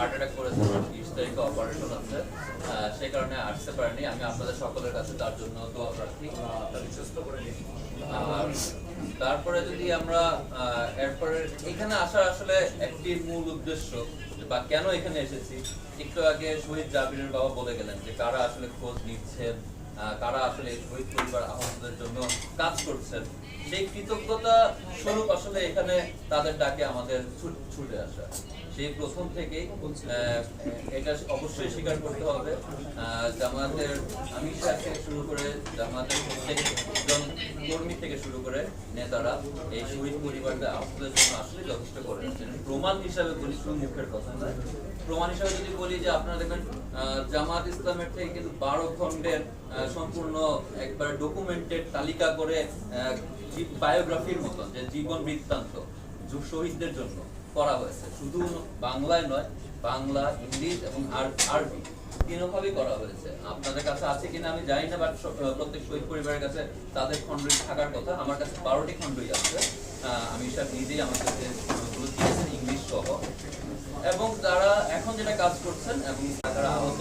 Heart attack করেছে, 30 তারিখে operation আছে, সেই কারণে আসতে পারেনি। আমি আপনাদের সকলের কাছে তার জন্য দোয়া প্রার্থী। আর তারপরে যদি আমরা এরপরে এখানে আসার আসলে একটি মূল উদ্দেশ্য বা কেন এখানে এসেছি, একটু আগে শহীদ জাবিরের বাবা বলে গেলেন যে কারা আসলে খোঁজ নিচ্ছেন, কারা আসলে শহীদ পরিবার আহতদের জন্য কাজ করছেন, সেই কৃতজ্ঞতা স্বরূপ আসলে এখানে তাদের ডাকে আমাদের ছুটে আসা। সেই প্রথম থেকেই এটা অবশ্যই স্বীকার করতে হবে, জামায়াতের আমির সাহেব থেকে শুরু করে জামায়াতের প্রত্যেকজন কর্মী থেকে শুরু করে নেতারা এই শহীদ পরিবারদের আহতদের জন্য আসলে যথেষ্ট করে যাচ্ছেন। প্রমাণ হিসাবে বলি, শুধু মুখের কথা নয়, প্রমাণ হিসাবে যদি বলি যে আপনারা দেখবেন জামাত ইসলামের থেকে কিন্তু 12 খণ্ডের সম্পূর্ণ একবার ডকুমেন্টেড তালিকা করে বায়োগ্রাফির মতন যে জীবন বৃত্তান্ত শহীদদের জন্য করা হয়েছে। শুধু বাংলায় নয়, বাংলা, ইংলিশ এবং আরবি তিনভাবেই করা হয়েছে। আপনাদের কাছে আছে কিনা আমি জানি না, বাট প্রত্যেক শহীদ পরিবারের কাছে তাদের খণ্ডই থাকার কথা। আমার কাছে 12টি খণ্ডই আছে, আমি সব নিজেই আমার কাছে দিয়েছেন ইংলিশ সহ। এবং যারা এখন যেটা কাজ করছেন এবং যারা আহত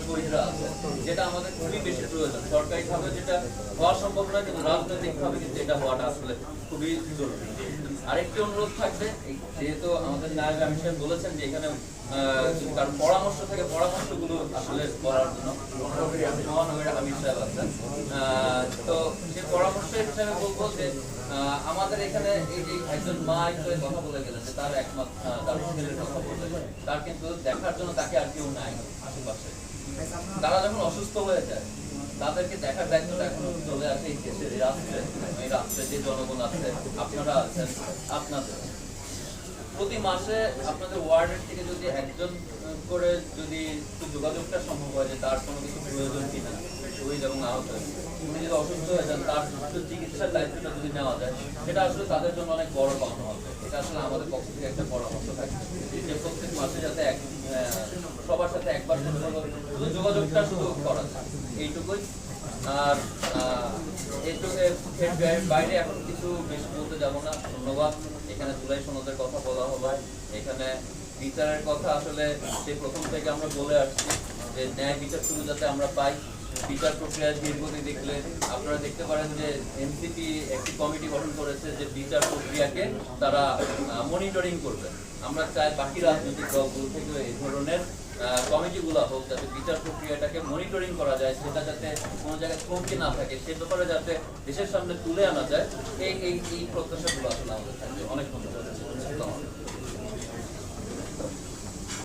শহীদরা আছে, যেটা আমাদের খুবই বেশি প্রয়োজন। সরকারিভাবে যেটা হওয়া সম্ভব নয়, কিন্তু রাজনৈতিকভাবে কিন্তু এটা হওয়াটা আসলে খুবই জরুরি। আরেকটি অনুরোধ থাকবে, যেহেতু আমাদের নায়েব আমির সাহেব বলেছেন যে এখানে কারণ পরামর্শ থেকে পরামর্শগুলো আসলে করার জন্য মহানগরের আমির সাহেব আছেন, তো সেই পরামর্শ হিসাবে বলবো যে আমাদের এখানে এই যে একজন মা হিসেবে কথা বলে গেলেন যে তার একমাত্র তার ছেলের কথা বলতে, তার কিন্তু দেখার জন্য তাকে আর কেউ নাই আশেপাশে। তারা যখন অসুস্থ হয়ে যায় তাদেরকে দেখার দায়িত্বটা এখনো চলে আসে এই দেশের এই রাষ্ট্রে যে জনগণ আছে, আপনারা আছেন। আপনাদের প্রতি মাসে আপনাদের ওয়ার্ডের থেকে যদি একজন করে যদি যোগাযোগটা সম্ভব হয় যে তার কোনো কিছু প্রয়োজন কিনা, শহীদ এবং আহত উনি যদি অসুস্থ হয়ে যান, তার চিকিৎসার দায়িত্বটা যদি নেওয়া যায়, সেটা আসলে তাদের জন্য অনেক বড় পাওনা হবে। এটা আসলে আমাদের পক্ষ থেকে একটা পরামর্শ থাকে যে প্রত্যেক মাসে যাতে সবার সাথে একবার শুধু যোগাযোগটা শুধু করা যায়, এইটুকুই। আর এইটুকু বাইরে এখন কিছু বেশি বলতে যাবো না। ধন্যবাদ। এখানে জুলাই সনদের কথা বলা হবে, এখানে বিচারের কথা আসলে সেই প্রথম থেকে আমরা বলে আসছি যে ন্যায় বিচার শুরু যাতে আমরা পাই। বিচার প্রক্রিয়ার ধীরগতি দেখলে আপনারা দেখতে পারেন যে এনসিপি একটি কমিটি গঠন করেছে যে বিচার প্রক্রিয়াকে তারা মনিটরিং করবে। আমরা চাই বাকি রাজনৈতিক দলগুলো থেকে এই ধরনের কমিটিগুলো হোক, যাতে বিচার প্রক্রিয়াটাকে মনিটরিং করা যায়, সেটা যাতে কোনো জায়গায় কমতি না থাকে, সে ব্যাপারে যাতে দেশের সামনে তুলে আনা যায়, এই প্রত্যাশাগুলো আসলে আমাদের থাকবে। অনেক ধন্যবাদ।